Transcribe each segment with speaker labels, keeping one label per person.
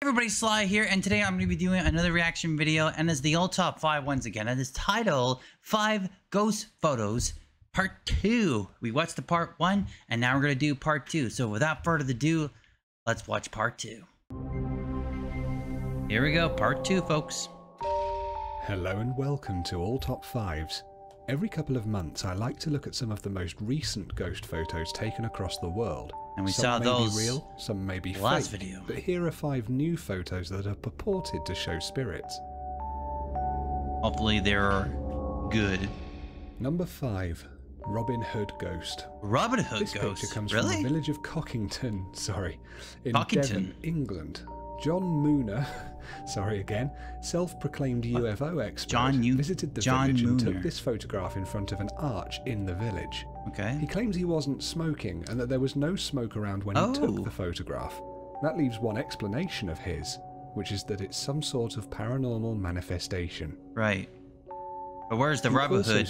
Speaker 1: Everybody, Sly here, and today I'm going to be doing another reaction video, and it's the all top 5 once again, and it's titled 5 Ghost Photos Part 2. We watched the Part 1, and now we're going to do Part 2. So without further ado, let's watch Part 2. Here we go, Part 2, folks.
Speaker 2: Hello and welcome to All Top 5s. Every couple of months I like to look at some of the most recent ghost photos taken across the world.
Speaker 1: And we
Speaker 2: some
Speaker 1: saw
Speaker 2: may
Speaker 1: those
Speaker 2: be real, some may be
Speaker 1: last
Speaker 2: fake,
Speaker 1: video.
Speaker 2: but here are 5 new photos that are purported to show spirits.
Speaker 1: Hopefully they're good.
Speaker 2: Number 5. Robin Hood Ghost.
Speaker 1: Robin Hood
Speaker 2: This
Speaker 1: Ghost?
Speaker 2: picture comes
Speaker 1: Really?
Speaker 2: from the village of Cockington, in
Speaker 1: Cockington?
Speaker 2: Devon, England. John Mooner, self-proclaimed UFO expert, visited the village and took this photograph in front of an arch in the village.
Speaker 1: Okay.
Speaker 2: He claims he wasn't smoking and that there was no smoke around when he took the photograph. That leaves one explanation of his, which is that it's some sort of paranormal manifestation.
Speaker 1: Right. But where's the Robin Hood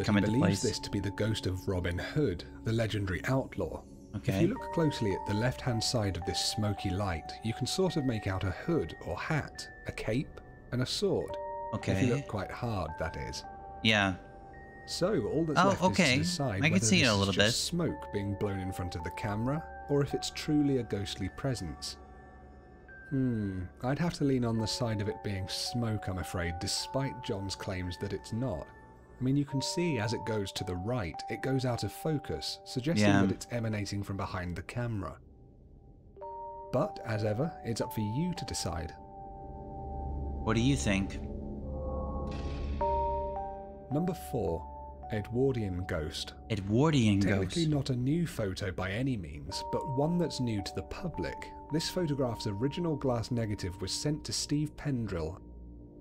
Speaker 1: come into place?
Speaker 2: He believes this to be the ghost of Robin Hood, the legendary outlaw.
Speaker 1: Okay.
Speaker 2: If you look closely at the left-hand side of this smoky light, you can sort of make out a hood or hat, a cape, and a sword.
Speaker 1: Okay.
Speaker 2: If you look quite hard, that is.
Speaker 1: Yeah.
Speaker 2: So all that's left is to decide
Speaker 1: I can
Speaker 2: whether
Speaker 1: see
Speaker 2: this
Speaker 1: it a little
Speaker 2: is just smoke being blown in front of the camera, or if it's truly a ghostly presence. I'd have to lean on the side of it being smoke, I'm afraid, despite John's claims that it's not. I mean, you can see as it goes to the right, it goes out of focus, suggesting that it's emanating from behind the camera. But, as ever, it's up for you to decide.
Speaker 1: What do you think?
Speaker 2: Number 4. Edwardian Ghost.
Speaker 1: Edwardian Ghost.
Speaker 2: Technically not a new photo by any means, but one that's new to the public. This photograph's original glass negative was sent to Steve Pendrill,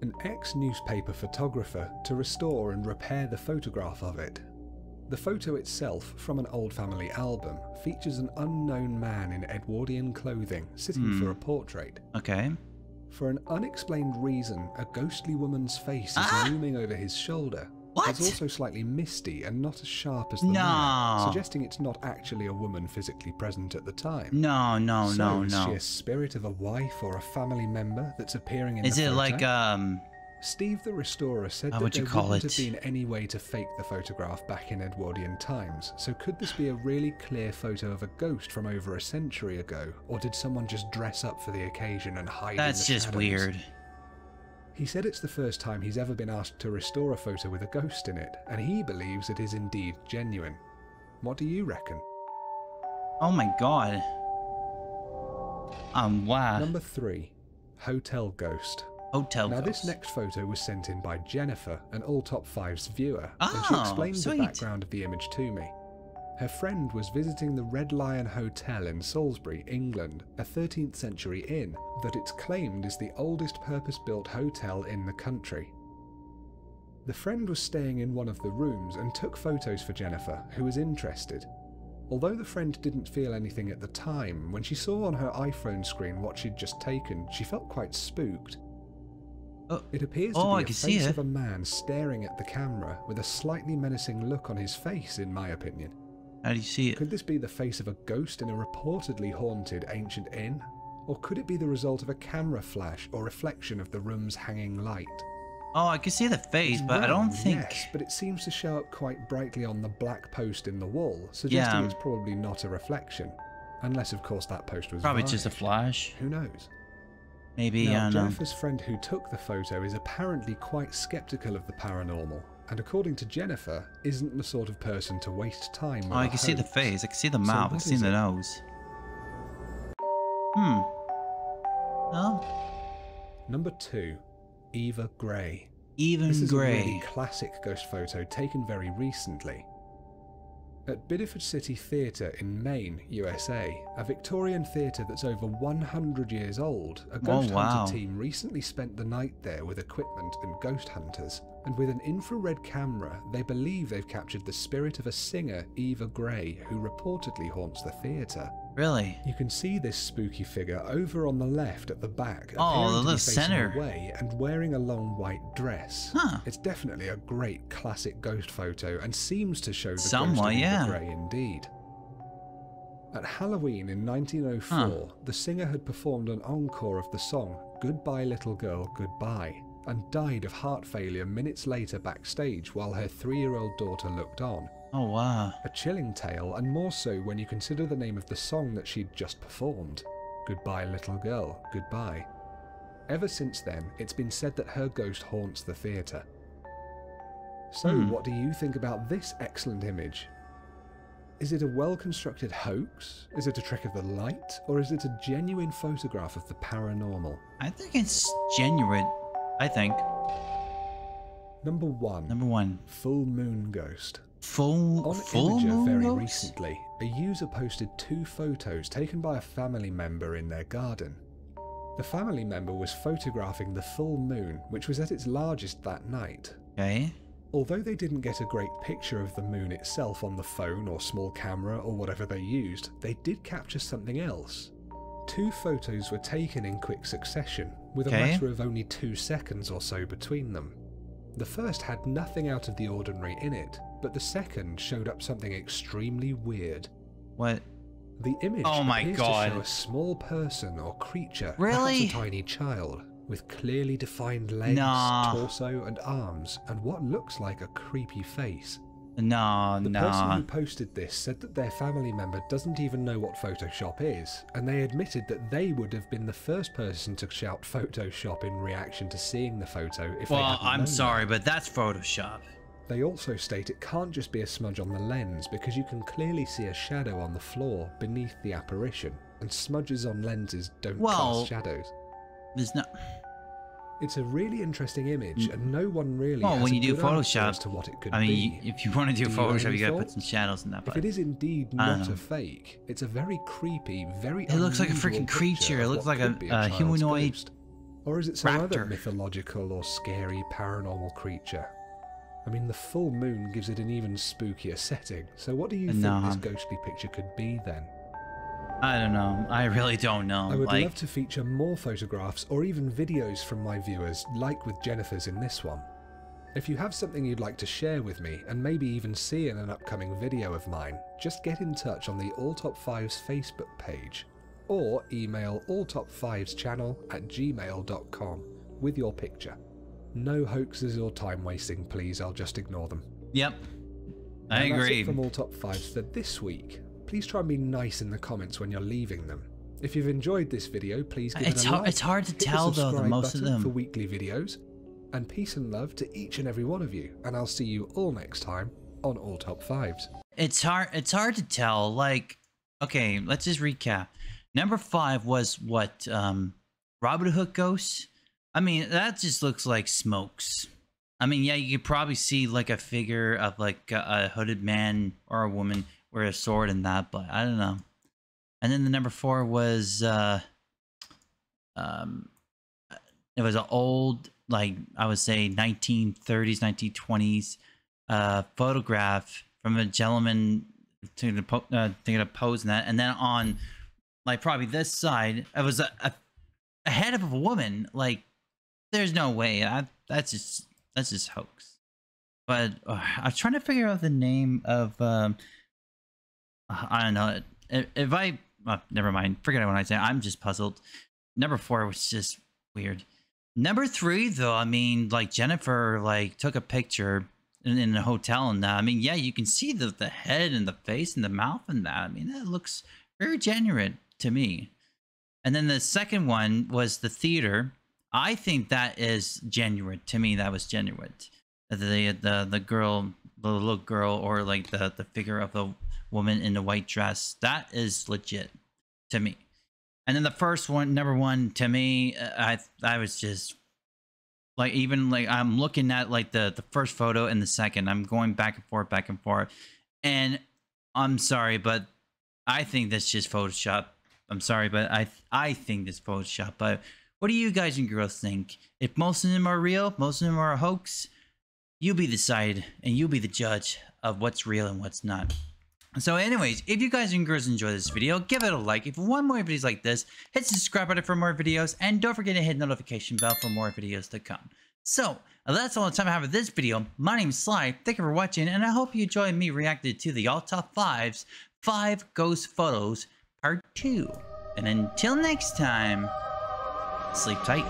Speaker 2: an ex-newspaper photographer, to restore and repair the photograph of it. The photo itself, from an old family album, features an unknown man in Edwardian clothing sitting for a portrait.
Speaker 1: Okay.
Speaker 2: For an unexplained reason, a ghostly woman's face is looming over his shoulder.
Speaker 1: What?
Speaker 2: It's also slightly misty and not as sharp as the man, suggesting it's not actually a woman physically present at the time.
Speaker 1: No.
Speaker 2: Is she a spirit of a wife or a family member that's appearing in the photo?
Speaker 1: Is it like,
Speaker 2: Steve the Restorer said that there wouldn't have been any way to fake the photograph back in Edwardian times, so could this be a really clear photo of a ghost from over a century ago, or did someone just dress up for the occasion and hide in the shadows?
Speaker 1: That's just weird.
Speaker 2: He said it's the first time he's ever been asked to restore a photo with a ghost in it, and he believes it is indeed genuine. What do you reckon?
Speaker 1: Oh my god. Wow.
Speaker 2: Number 3. Hotel Ghost.
Speaker 1: Hotel Ghost.
Speaker 2: Now this next photo was sent in by Jennifer, an All Top 5's viewer, and she explained the background of the image to me. Her friend was visiting the Red Lion Hotel in Salisbury, England, a 13th century inn that it's claimed is the oldest purpose-built hotel in the country. The friend was staying in one of the rooms and took photos for Jennifer, who was interested. Although the friend didn't feel anything at the time, when she saw on her iPhone screen what she'd just taken, she felt quite spooked. It appears to be a face of a man staring at the camera with a slightly menacing look on his face, in my opinion.
Speaker 1: How do you see it?
Speaker 2: Could this be the face of a ghost in a reportedly haunted ancient inn? Or could it be the result of a camera flash or reflection of the room's hanging light?
Speaker 1: Oh, I can see the face, but I don't think...
Speaker 2: Yes, but it seems to show up quite brightly on the black post in the wall, suggesting it's probably not a reflection. Unless, of course, that post was
Speaker 1: probably just a flash.
Speaker 2: Who knows?
Speaker 1: Maybe,
Speaker 2: now, Jennifer's friend who took the photo is apparently quite skeptical of the paranormal, and according to Jennifer, isn't the sort of person to waste time with
Speaker 1: I can see the face, I can see the mouth, I can see the nose. Oh.
Speaker 2: Number 2. Eva Gray.
Speaker 1: This
Speaker 2: is a really classic ghost photo taken very recently. At Biddeford City Theatre in Maine, USA, a Victorian theatre that's over 100 years old, a ghost hunter team recently spent the night there with equipment and ghost hunters, and with an infrared camera, they believe they've captured the spirit of a singer, Eva Gray, who reportedly haunts the theatre.
Speaker 1: Really?
Speaker 2: You can see this spooky figure over on the left at the back,
Speaker 1: appearing to be
Speaker 2: facing away and wearing a long white dress. It's definitely a great classic ghost photo and seems to show the ghost of Eva Gray indeed. At Halloween in 1904, the singer had performed an encore of the song Goodbye Little Girl, Goodbye, and died of heart failure minutes later backstage while her 3-year-old daughter looked on.
Speaker 1: Oh, wow.
Speaker 2: A chilling tale, and more so when you consider the name of the song that she'd just performed. Goodbye Little Girl, Goodbye. Ever since then, it's been said that her ghost haunts the theatre. So, what do you think about this excellent image? Is it a well-constructed hoax? Is it a trick of the light? Or is it a genuine photograph of the paranormal?
Speaker 1: I think it's genuine. I think.
Speaker 2: Number 1.
Speaker 1: Number 1.
Speaker 2: Full moon ghost.
Speaker 1: On
Speaker 2: Imager very
Speaker 1: ghost?
Speaker 2: recently, a user posted 2 photos taken by a family member in their garden. The family member was photographing the full moon, which was at its largest that night.
Speaker 1: Okay.
Speaker 2: Although they didn't get a great picture of the moon itself on the phone or small camera or whatever they used, they did capture something else. 2 photos were taken in quick succession, with a matter of only 2 seconds or so between them. The first had nothing out of the ordinary in it, but the second showed up something extremely weird.
Speaker 1: What?
Speaker 2: The image appears to show a small person or creature, perhaps a tiny child, with clearly defined legs, torso and arms, and what looks like a creepy face. The person who posted this said that their family member doesn't even know what Photoshop is, and they admitted that they would have been the first person to shout Photoshop in reaction to seeing the photo if they hadn't known.
Speaker 1: Well, I'm sorry, but that's Photoshop.
Speaker 2: They also state it can't just be a smudge on the lens because you can clearly see a shadow on the floor beneath the apparition, and smudges on lenses don't cast shadows.
Speaker 1: There's no...
Speaker 2: It's a really interesting image, and no one really has
Speaker 1: when
Speaker 2: a
Speaker 1: you do
Speaker 2: good
Speaker 1: Photoshop,
Speaker 2: answer as to what it could
Speaker 1: be. If you want to do Photoshop, you gotta
Speaker 2: thoughts?
Speaker 1: put some shadows in that.
Speaker 2: If it is indeed not a fake, it's a very creepy, very
Speaker 1: It looks like a freaking creature. It looks like a humanoid
Speaker 2: ghost. Or is it some
Speaker 1: raptor.
Speaker 2: other mythological or scary paranormal creature? I mean, the full moon gives it an even spookier setting, so what do you think this ghostly picture could be then?
Speaker 1: I don't know. I really don't know.
Speaker 2: I would love to feature more photographs or even videos from my viewers, like with Jennifer's in this one. If you have something you'd like to share with me, and maybe even see in an upcoming video of mine, just get in touch on the AllTop5's Facebook page, or email alltop5schannel@gmail.com with your picture. No hoaxes or time wasting, please. I'll just ignore them.
Speaker 1: Yep. I agree.
Speaker 2: That's it from AllTop5s for this week. Please try and be nice in the comments when you're leaving them. If you've enjoyed this video, please give it a like.
Speaker 1: It's hard to tell though, most of them.
Speaker 2: For weekly videos. And peace and love to each and every one of you. And I'll see you all next time on AllTop5s.
Speaker 1: It's hard to tell. Like, okay, let's just recap. Number 5 was what? Robin Hood ghost? I mean, that just looks like smokes. I mean, yeah, you could probably see like a figure of like a hooded man or a woman with a sword and that, but I don't know. And then the number 4 was it was an old, like I would say 1930s, 1920s photograph from a gentleman taking a pose in that. And then on like probably this side, it was a head of a woman. Like, there's no way. That's just hoax. But I was trying to figure out the name of I don't know. If I never mind. Forget it when I say it. I'm just puzzled. Number 4 was just weird. Number 3 though, I mean, like Jennifer like took a picture in a hotel and that. I mean, yeah, you can see the head and the face and the mouth and that. I mean, that looks very genuine to me. And then the second one was the theater. I think that is genuine. To me, that was genuine. The girl, the little girl, or like the figure of the woman in the white dress, that is legit to me. And then the first one, number 1, to me, I was just like, even like I'm looking at like the first photo and the second, I'm going back and forth, and I'm sorry, but I think that's just Photoshop. I'm sorry, but I think this Photoshop. But what do you guys and girls think? If most of them are real, most of them are a hoax, you be the side and you be the judge of what's real and what's not. So anyways, if you guys and girls enjoy this video, give it a like. If you want more videos like this, hit the subscribe button for more videos, and don't forget to hit the notification bell for more videos to come. So that's all the time I have for this video. My name is Sly. Thank you for watching, and I hope you enjoyed me reacting to the AllTop5's 5 Ghost Photos Part 2. And until next time, sleep tight.